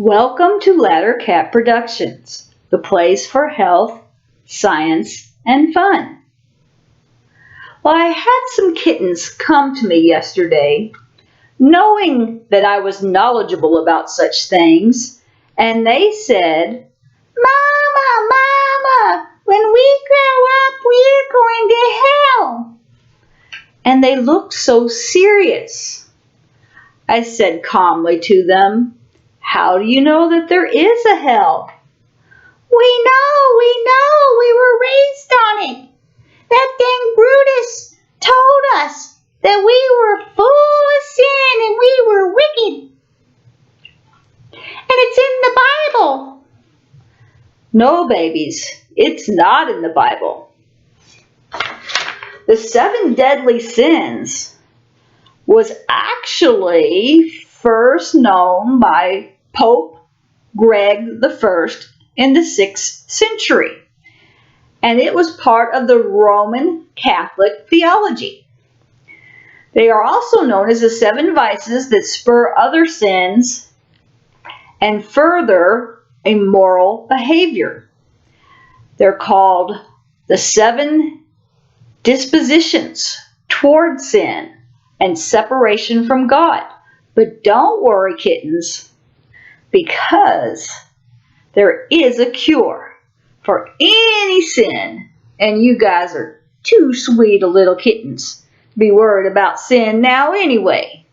Welcome to Laddercat Productions, the place for health, science, and fun. Well, I had some kittens come to me yesterday, knowing that I was knowledgeable about such things, and they said, "Mama, Mama, when we grow up, we're going to hell." And they looked so serious. I said calmly to them, "How do you know that there is a hell?" We know, we were raised on it. That dang Brutus told us that we were full of sin and we were wicked. And it's in the Bible." No, babies, it's not in the Bible. The 7 deadly sins was actually first known by Pope Greg I in the 6th century, and it was part of the Roman Catholic theology. They are also known as the 7 vices that spur other sins and further immoral behavior. They're called the 7 dispositions toward sin and separation from God. But don't worry, kittens, because there is a cure for any sin, and you guys are too sweet of little kittens to be worried about sin now anyway.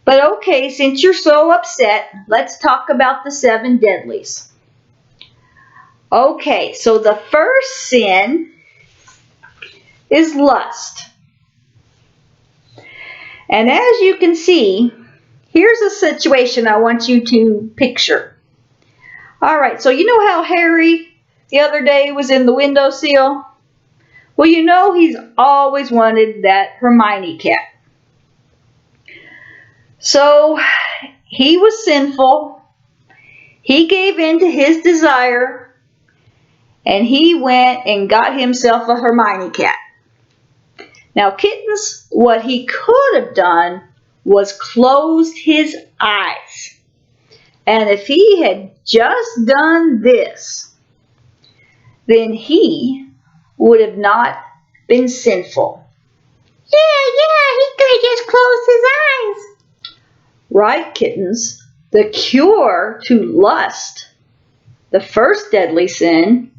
But okay, since you're so upset, let's talk about the 7 deadlies. Okay, so the first sin is lust. And as you can see, here's a situation I want you to picture. All right, so you know how Harry the other day was in the windowsill? Well, you know he's always wanted that Hermione cat. So he was sinful. He gave in to his desire, and he went and got himself a Hermione cat. Now, kittens, what he could have done was closed his eyes. And if he had just done this, then he would have not been sinful. Yeah, he could have just closed his eyes. Right, kittens. The cure to lust, the first deadly sin,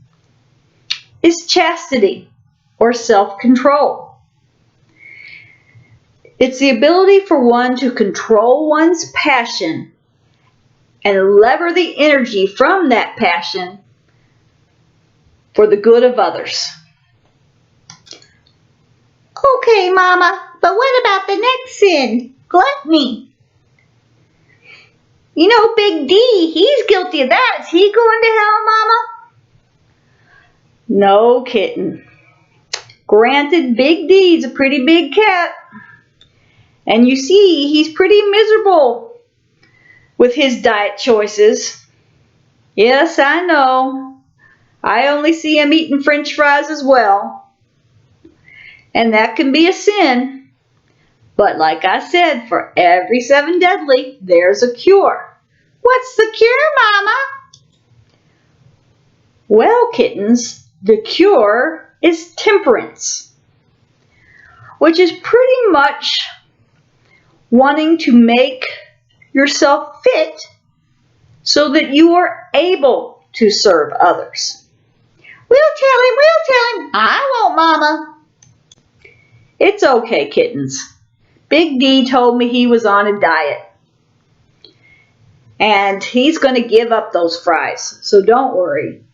is chastity or self-control. It's the ability for one to control one's passion and lever the energy from that passion for the good of others. Okay, Mama, but what about the next sin, gluttony? You know, Big D, he's guilty of that. Is he going to hell, Mama? No, kitten. Granted, Big D's a pretty big cat. And you see, he's pretty miserable with his diet choices. Yes, I know. I only see him eating French fries as well. And that can be a sin. But like I said, for every 7 deadly, there's a cure. What's the cure, Mama? Well, kittens, the cure is temperance, which is pretty much wanting to make yourself fit so that you are able to serve others. We'll tell him. I won't, Mama. It's okay, kittens. Big D told me he was on a diet. And he's going to give up those fries, so don't worry.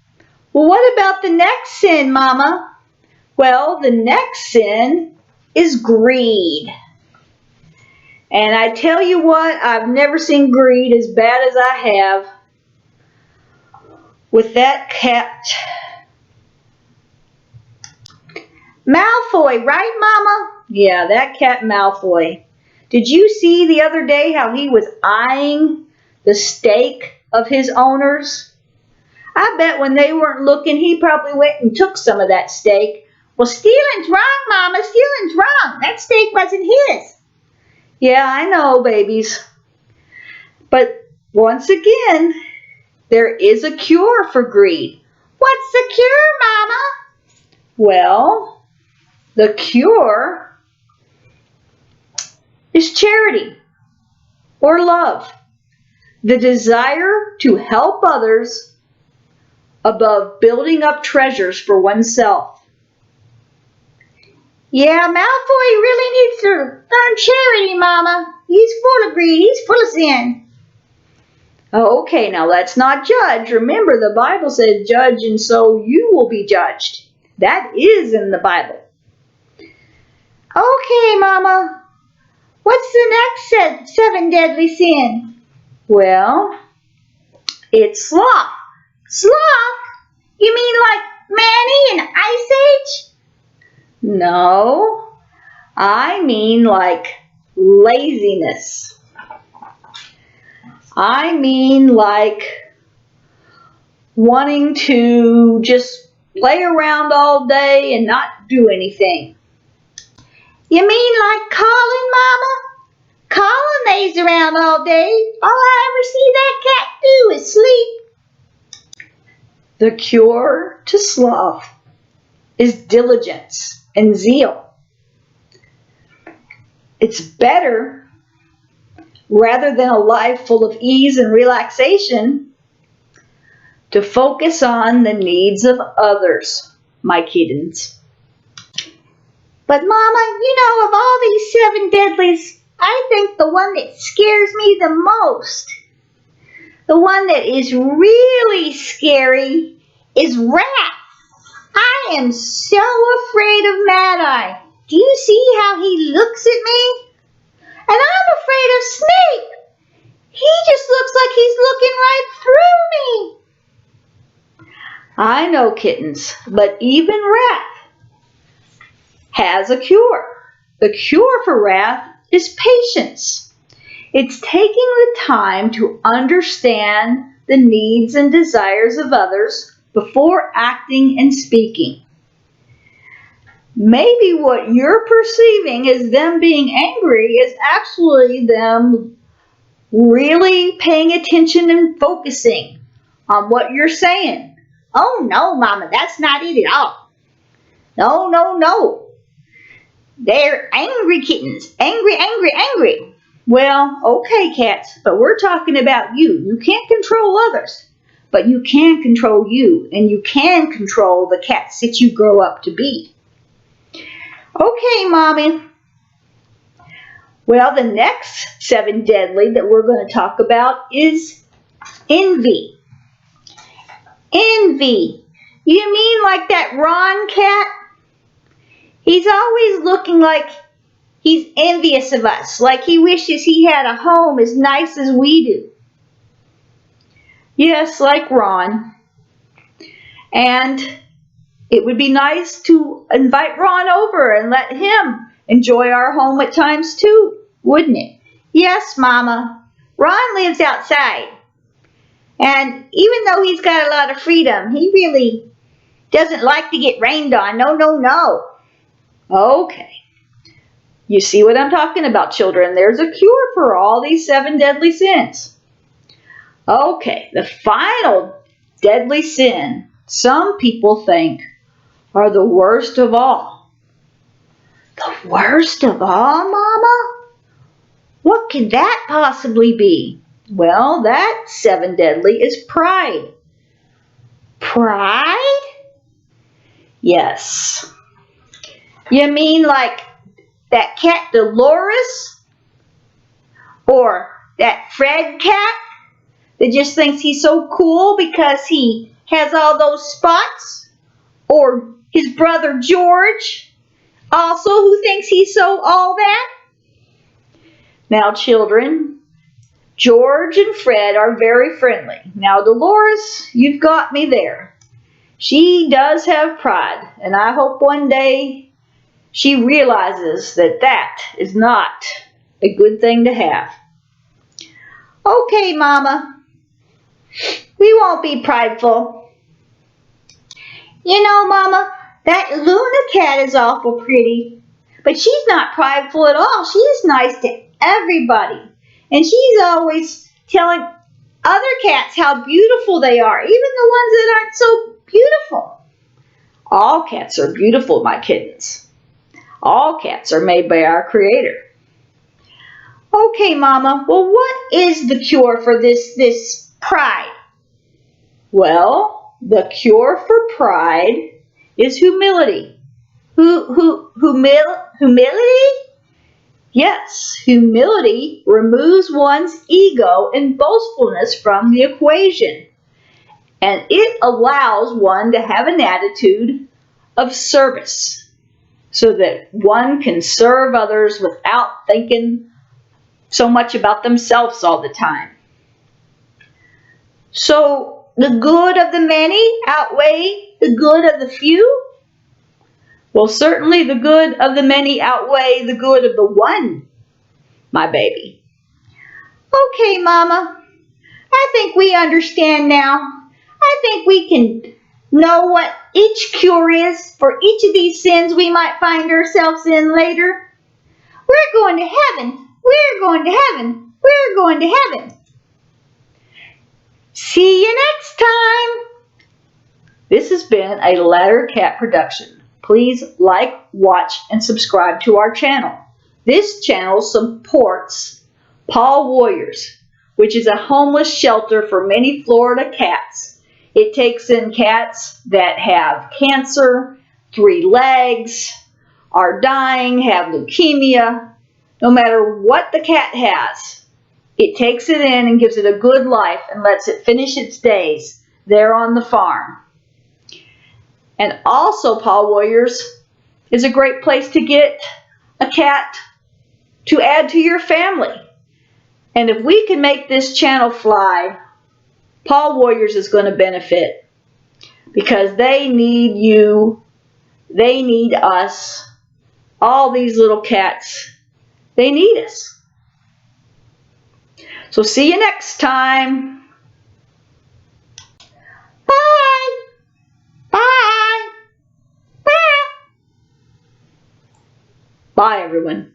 Well, what about the next sin, Mama? Well, the next sin is greed. And I tell you what, I've never seen greed as bad as I have with that cat Malfoy, right, Mama? Yeah, that cat Malfoy. Did you see the other day how he was eyeing the steak of his owners? I bet when they weren't looking, he probably went and took some of that steak. Well, stealing's wrong, Mama. Stealing's wrong. That steak wasn't his. Yeah, I know, babies. But Once again, there is a cure for greed. What's the cure, Mama? Well, the cure is charity or love. The desire to help others above building up treasures for oneself. Yeah, Malfoy really needs to learn charity, Mama. He's full of greed. He's full of sin. Okay, now let's not judge. Remember, the Bible says, judge and so you will be judged. That is in the Bible. Okay, Mama. What's the next 7 deadly sin? Well, it's sloth. Sloth? You mean like Manny in Ice Age? No, I mean like laziness. I mean like wanting to just lay around all day and not do anything. You mean like Colin, Mama? Colin lays around all day. All I ever see that cat do is sleep. The cure to sloth is diligence and zeal. It's better, rather than a life full of ease and relaxation, to focus on the needs of others, my kittens. But Mama, you know, of all these 7 deadlies, I think the one that scares me the most, the one that is really scary, is Rat. I am so afraid of Mad Eye. Do you see how he looks at me? And I'm afraid of Snape. He just looks like he's looking right through me. I know, kittens, but even wrath has a cure. The cure for wrath is patience. It's taking the time to understand the needs and desires of others before acting and speaking. Maybe what you're perceiving as them being angry is actually them really paying attention and focusing on what you're saying. Oh no, Mama, that's not it at all. No. They're angry kittens. Angry. Well, okay, cats, but we're talking about you. You can't control others, but you can control you, and you can control the cats that you grow up to be. Okay, Mommy. Well, the next 7 deadly that we're going to talk about is envy. Envy. You mean like that Ron cat? He's always looking like he's envious of us, like he wishes he had a home as nice as we do. Yes, like Ron. And it would be nice to invite Ron over and let him enjoy our home at times too, wouldn't it? Yes, Mama. Ron lives outside. And even though he's got a lot of freedom, he really doesn't like to get rained on. No. Okay. You see what I'm talking about, children. There's a cure for all these 7 deadly sins. Okay, the final deadly sin some people think are the worst of all. The worst of all, Mama? What could that possibly be? Well, that 7 deadly is pride. Pride? Yes. You mean like that cat Dolores? Or that Fred cat that just thinks he's so cool because he has all those spots? Or his brother George, also who thinks he's so all that? Now, children, George and Fred are very friendly. Now, Dolores, you've got me there. She does have pride, and I hope one day she realizes that that is not a good thing to have. Okay, Mama. We won't be prideful. You know, Mama, that Luna cat is awful pretty. But she's not prideful at all. She's nice to everybody. And she's always telling other cats how beautiful they are, even the ones that aren't so beautiful. All cats are beautiful, my kittens. All cats are made by our Creator. Okay, Mama. Well, what is the cure for this pride? Well, the cure for pride is humility. Humility? Yes, humility removes one's ego and boastfulness from the equation, and it allows one to have an attitude of service so that one can serve others without thinking so much about themselves all the time. So the good of the many outweigh the good of the few? Well, certainly the good of the many outweigh the good of the one, my baby. Okay, Mama. I think we understand now. I think we can know what each cure is for each of these sins we might find ourselves in later. We're going to heaven. We're going to heaven. We're going to heaven. See you next time. This has been a Laddercat production. Please like, watch, and subscribe to our channel. This channel supports Paw Warriors, which is a homeless shelter for many Florida cats. It takes in cats that have cancer, 3 legs, are dying, have leukemia. No matter what the cat has, it takes it in and gives it a good life and lets it finish its days there on the farm. And also, Paw Warriors is a great place to get a cat to add to your family. And if we can make this channel fly, Paw Warriors is going to benefit because they need you, they need us, all these little cats, they need us. So see you next time. Bye. Bye. Bye. Bye, everyone.